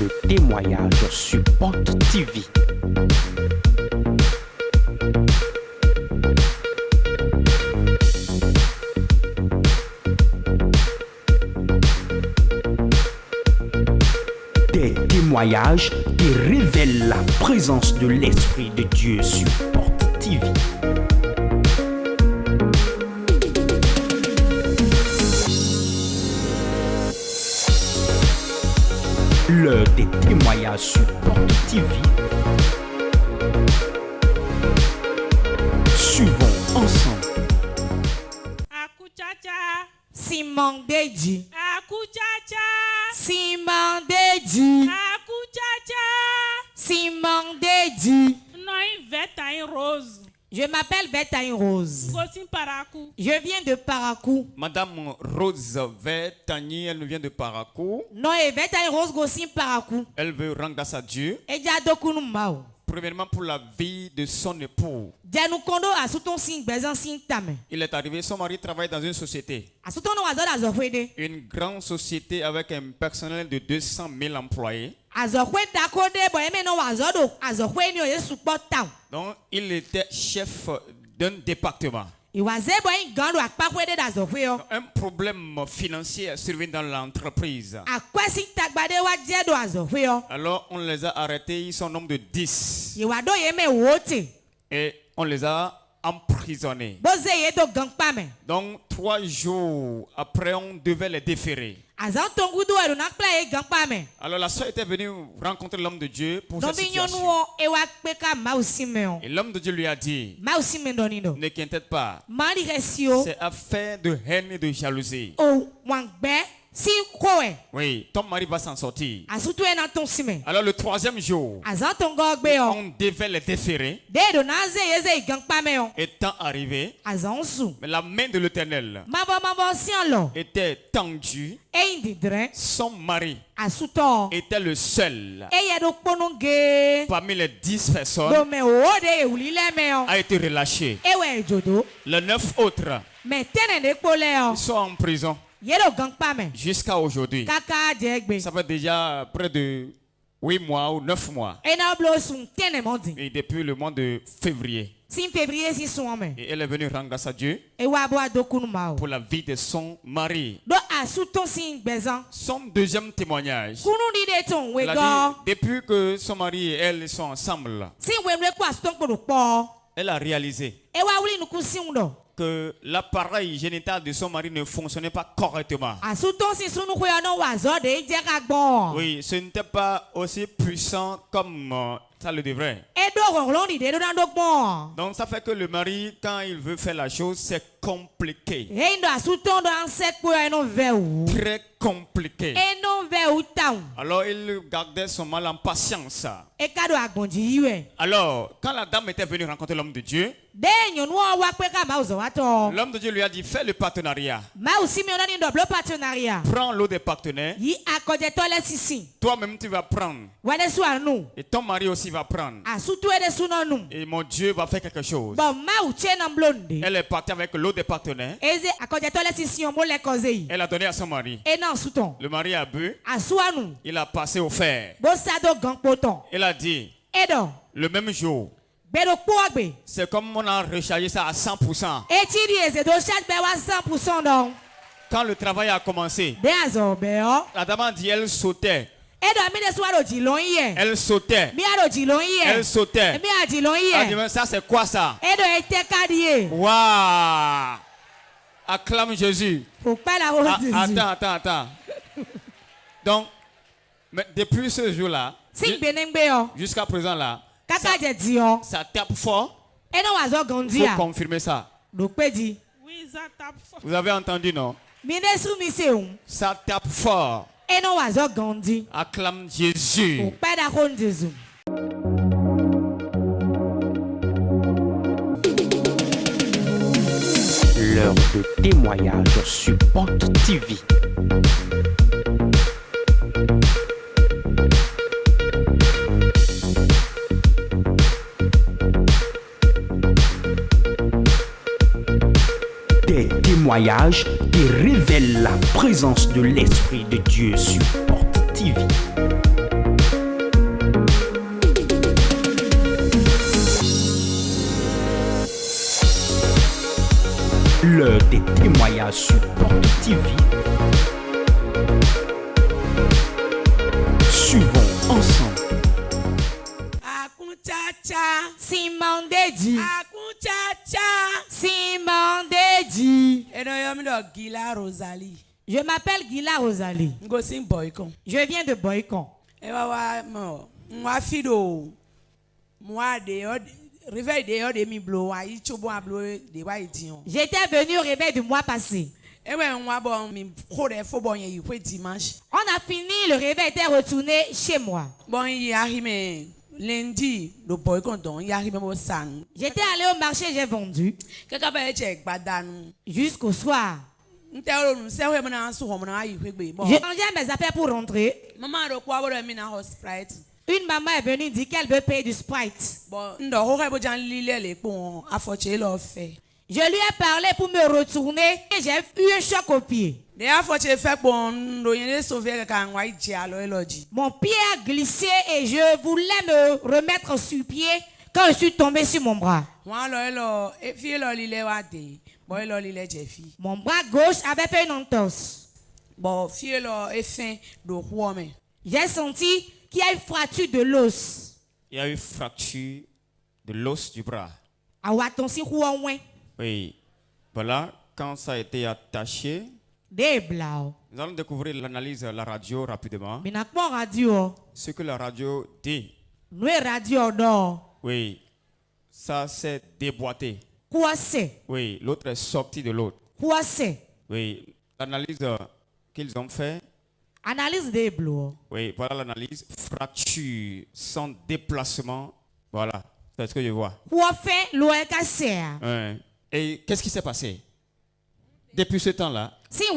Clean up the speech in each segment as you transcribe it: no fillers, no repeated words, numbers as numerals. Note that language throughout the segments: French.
de témoignages sur Porte TV. Des témoignages qui révèlent la présence de l'Esprit de Dieu sur Porte TV. L'heure des témoignages sur Porte TV. Suivons ensemble. Akuchacha, Simon Deji. Akuchacha, Simon Deji. Akuchacha. Simon Deji. Noi Vetaï Rose. Je m'appelle Vetaï Rose. Gosim Parakou. Je viens de Parakou. Madame Rose Vertani, elle nous vient de Parakou. Non, et Vetaï Rose Gosim Parakou. Elle veut rendre grâce à Dieu. Et Diadokunu Mao. Premièrement pour la vie de son époux. Dianou Kondo a souton sing bezan sing tame. Il est arrivé, son mari travaille dans une société. A souton no azor azofwede. Une grande société avec un personnel de 200 000 employés. Azofwe dakode bo eme no azodo azofwe ni oye support town. Donc il était chef d'un département. Iwaze bo yin gando akpakwede d'azofwe yo. Un problème financier est survenu dans l'entreprise. Akwesi tagbade wa jedo azofwe yo. Alors on les a arrêtés, ils sont au nombre de 10. Iwado yeme wote. Et on les a emprisonnés. Boze yedo gangpame. Donc 3 jours après, on devait les déférer. Azan tongudu ero nakpla ye gangpame. Alors la soeur était venue rencontrer l'homme de Dieu pour cette Dombi situation. nyonu ewa peka mausimeon. Et l'homme de Dieu lui a dit, Mausime donido. ne t'inquiète pas, Mari resio. c'est affaire de haine et de jalousie. O wangbe si koe. Oui, ton mari va s'en sortir. Asutu ena ton sime. Alors le 3e jour, Azan tongogbe yo. on devait les déférer. Dedo naze yeze gangpame yo. Étant arrivé, Azan su. mais la main de l'Éternel Mabo sian lo. était tendue. E indidre. Son mari Asuto. était le seul E yedo kpononge. parmi les 10 personnes Dome ode e ulile me yo. a été relâché. Ewe jodo. Les 9 autres, Me tene de kpole yo. ils sont en prison Yedo gangpame. jusqu'à aujourd'hui. Kaka jegbe. Ça fait déjà près de 8 mois ou 9 mois. Ena blo sun tene mondi. Et depuis le mois de février. Sin février si suame. Et elle est venue rendre grâce à Dieu E wa bo adokunu mao. pour la vie de son mari. Do asuton sin bezan. Son deuxième témoignage. Kunu di de ton we Elle a go. dit, depuis que son mari et elle sont ensemble, Sin wemre ko asuton kpodo po. elle a réalisé E wa wuli nuku sin do. que l'appareil génital de son mari ne fonctionnait pas correctement. Asuton sin sunu ko yo no wa zo de je ka gbon. Oui, ce n'était pas aussi puissant comme ça le devrait. E do ronglon di de do dan do gbon. Donc ça fait que le mari, quand il veut faire la chose, c'est compliqué. E ndo asuton do an sek po yo no ve ou. Très compliqué. E no ve ou taun. Alors il gardait son mal en patience. E ka do agbonji yiwe. Alors, quand la dame était venue rencontrer l'homme de Dieu, De nyonu wa pe ka ma zo wato. l'homme de Dieu lui a dit, fais le partenariat. Ma aussi mi onani do blo partenariat. Prends l'eau des partenaires. Yi akoje tole sisi. Toi-même, tu vas prendre. Wade su anu. Et ton mari aussi va prendre. Asutu ede sunonu. Et mon Dieu va faire quelque chose. Bon ma uche na blonde. Elle est partie avec l'eau des partenaires. Eze akoje tole sisi on mo le koze. Elle a donné à son mari. E na suton. Le mari a bu. Asu anu. Il a passé au fer. Bo sado gang poton. Elle a dit, Edo. le même jour, Bedo kpogbe. c'est comme on a rechargé ça à 100%. Eti di eze do charge be wa 100% don. Quand le travail a commencé, De azo be o. la dame a dit, elle sautait. Edo mi de swaro jilon ye. Elle sautait. Mi aro jilon ye. Elle sautait. Mi a jilon Elle a dit, ye. mais ça c'est quoi ça? Edo ete kadie. Waouh! Acclame Jésus. Faut pas la rose de Jésus. Attends. Donc, mais depuis ce jour-là, Sing benengbe yo. jusqu'à présent là, Kaka je di yo. ça tape fort. Eno wa zo Il gondi faut ya. confirmer ça. Do pe di. Oui, ça tape fort. Vous avez entendu, non? Mi de su mi se un. Ça tape fort. Eno wa zo gondi. Acclame Faut Jésus. pas la rose de Jésus. L'heure de témoignages sur Porte TV. Des témoignages qui révèlent la présence de l'Esprit de Dieu sur Porte TV. l'heure des témoignages sur Porte TV. Suivons ensemble. Akunchacha. Simon Dedi. Akunchacha. Simon Dedi. Eno yomido Gila Rosalie. Je m'appelle Gila Rosalie. Ngosim Boycon. Je viens de Boycon. Ewa moi fido. Moi de réveil de mi blow wa ichobo ablo de wa idion. J'étais venu au réveil du mois passé. Ewe moi bon mi kore fo bon yen yi dimanche. On a fini, le réveil était retourné chez moi. Bon yi arrive lundi le Boycon don yi arrive mo san. J'étais allé au marché, j'ai vendu Kaka ba eche gbadanu. jusqu'au soir. Je rangeais mes affaires pour rentrer. Maman Sprite. Une maman est venue dire qu'elle veut payer du Sprite. Je lui ai parlé pour me retourner et j'ai eu un choc au pied. Mon pied a glissé et je voulais me remettre sur pied quand je suis tombé sur mon bras. Mon bras gauche avait fait une entorse. J'ai senti qu'il y a une fracture de l'os. Il y a eu fracture de l'os du bras. Oui. Voilà, quand ça a été attaché, nous allons découvrir l'analyse de la radio rapidement. Ce que la radio dit. Oui. Ça s'est déboîté. Oui, l'autre est sorti de l'autre. Oui, l'analyse qu'ils ont fait. Analyse des blocs. Oui, voilà l'analyse. Fracture sans déplacement. Voilà, c'est ce que je vois. Oui. Et qu'est-ce qui s'est passé depuis ce temps-là? Je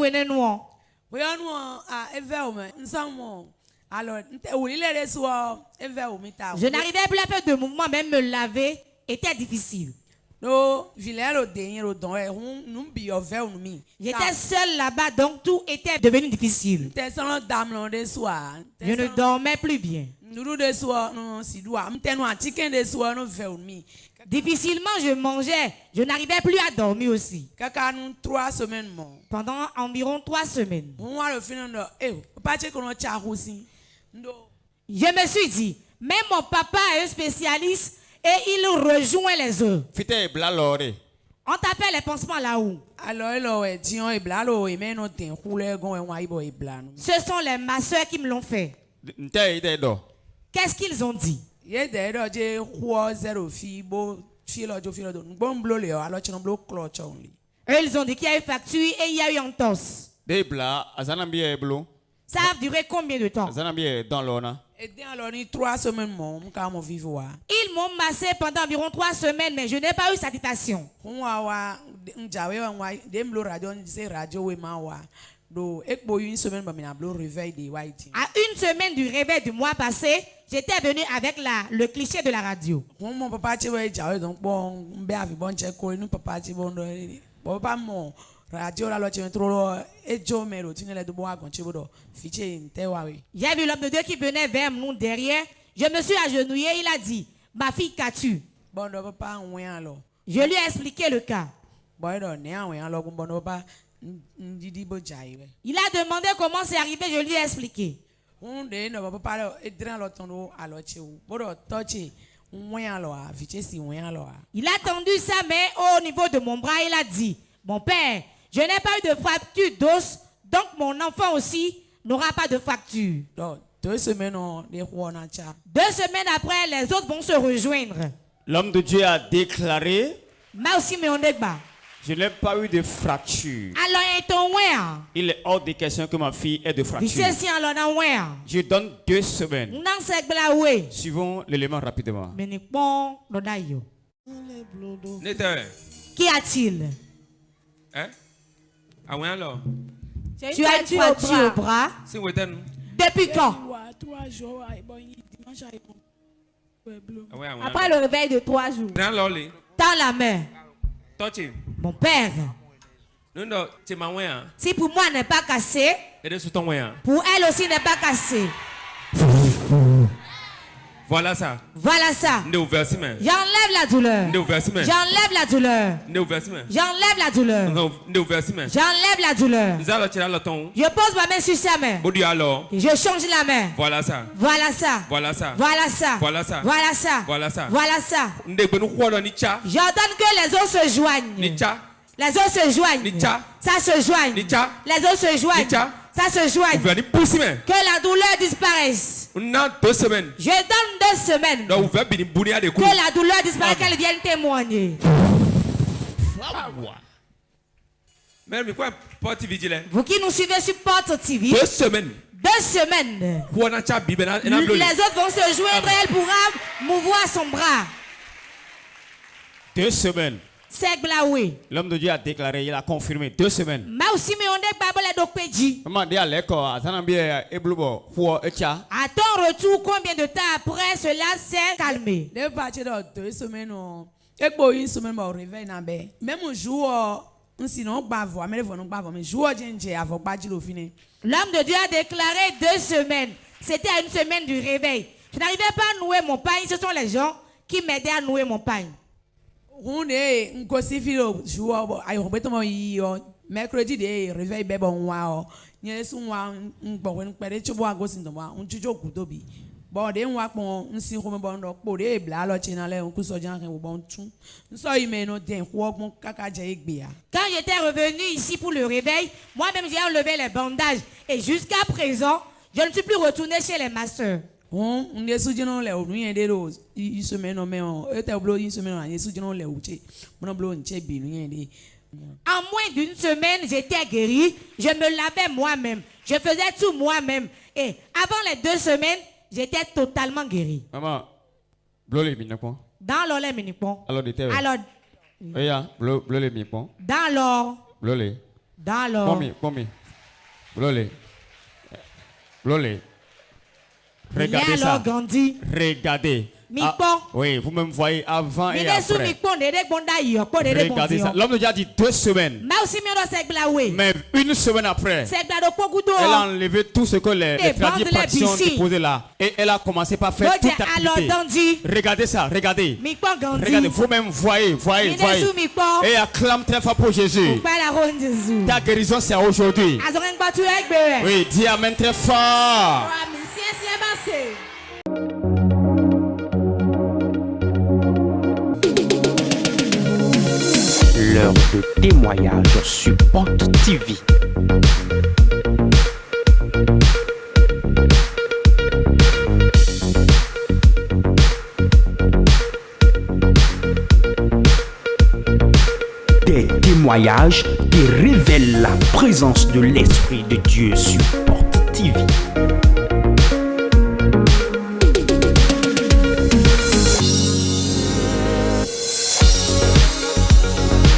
n'arrivais plus à faire de mouvement, même me laver était difficile. J'étais seule là-bas, donc tout était devenu difficile. Je ne dormais plus bien. Difficilement je mangeais, je n'arrivais plus à dormir aussi. Pendant environ 3 semaines. Je me suis dit, même mon papa est un spécialiste et il rejoint les autres. On t'appelle les pansements là-haut. Ce sont les masseurs qui me l'ont fait. Qu'est-ce qu'ils ont dit? Eux, ils ont dit qu'il y a eu fracture et il y a eu entorse. Ça a duré combien de temps? Ils m'ont massé pendant environ 3 semaines, mais je n'ai pas eu satisfaction. À une semaine du réveil du mois passé, j'étais venu avec le cliché de la radio. J'ai vu l'homme de Dieu qui venait vers nous derrière. Je me suis agenouillé. Il a dit, ma fille, qu'as-tu? Je lui ai expliqué le cas. Il a demandé comment c'est arrivé. Je lui ai expliqué. Il a tendu sa main au niveau de mon bras. Il a dit, mon père, je n'ai pas eu de fracture d'os, donc mon enfant aussi n'aura pas de fracture. 2 semaines après, les autres vont se rejoindre. L'homme de Dieu a déclaré, je n'ai pas eu de fracture. Il est hors de question que ma fille ait de fracture. Je donne 2 semaines. Suivons l'élément rapidement. Qu'y a-t-il? Hein? Alors? Tu as une fracture au bras? Depuis quand? Après le réveil de 3 jours. Dans la main. Mon père. Si pour moi n'est pas cassé, pour elle aussi n'est pas cassé. Voilà ça. Voilà ça. J'enlève la douleur. J'enlève la douleur. J'enlève la douleur. J'enlève la douleur. Je pose ma main sur sa main. Je change la main. Voilà ça. Voilà ça. Voilà ça. Voilà ça. Voilà ça. Voilà ça. Voilà ça. Voilà ça. J'ordonne que les os se joignent. Les os se joignent. Ça se joigne. Les os se joignent. Ça se joigne. Que la douleur disparaisse. Je donne 2 semaines. Que la douleur disparaisse, qu'elle vienne témoigner. Vous qui nous suivez sur Porte TV. 2 semaines. 2 semaines. Les autres vont se joindre et elle pourra mouvoir son bras. 2 semaines. L'homme de Dieu a déclaré, il a confirmé 2 semaines. À ton retour, combien de temps après cela s'est calmé? De partir de 2 semaines, et pour une semaine, on réveille même un jour, sinon pas voir, mais mais jour j'ai avant pas dire au fini. L'homme de Dieu a déclaré 2 semaines. C'était à une semaine du réveil. Je n'arrivais pas à nouer mon pain. Ce sont les gens qui m'aidaient à nouer mon pain. On est un cosifilo jour mercredi de réveil bébé on n'y est bon père tu vois gosse on tu joues coudobi bon de on on si comme bon pour de bla lo chinale on kuso jan bon tout so imeno den mon kaka bia. Quand j'étais revenu ici pour le réveil, moi-même j'ai enlevé les bandages et jusqu'à présent, je ne suis plus retourné chez les masters. On est sous le lait, on est des roses. Il se met en main, et t'as bloqué une semaine, il est sous le lait, mon bleu, une chebi, en moins d'une semaine, j'étais guéri. Je me lavais moi-même. Je faisais tout moi-même. Et avant les 2 semaines, j'étais totalement guéri. Maman, bleu minipon. Dans l'or les minipon. Alors, alors, bleu les minipon. Dans l'or. Bleu. Dans l'or. Combien. Bleu. Regardez ça. Regardez. Oui, vous me voyez avant et après. Regardez ça. L'homme de Dieu a dit 2 semaines. Mais 1 semaine après, elle a enlevé tout ce que les traditions ont déposé là. Et elle a commencé par faire toute activité. Regardez ça, regardez. Regardez, vous-même voyez. Et acclame très fort pour Jésus. Ta guérison c'est aujourd'hui. Oui, dis amen très fort. L'heure de témoignage sur Porte TV. Des témoignages qui révèlent la présence de l'Esprit de Dieu sur Porte TV.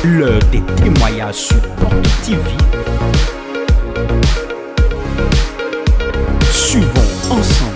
L'heure des témoignages sur Porte TV. Suivons ensemble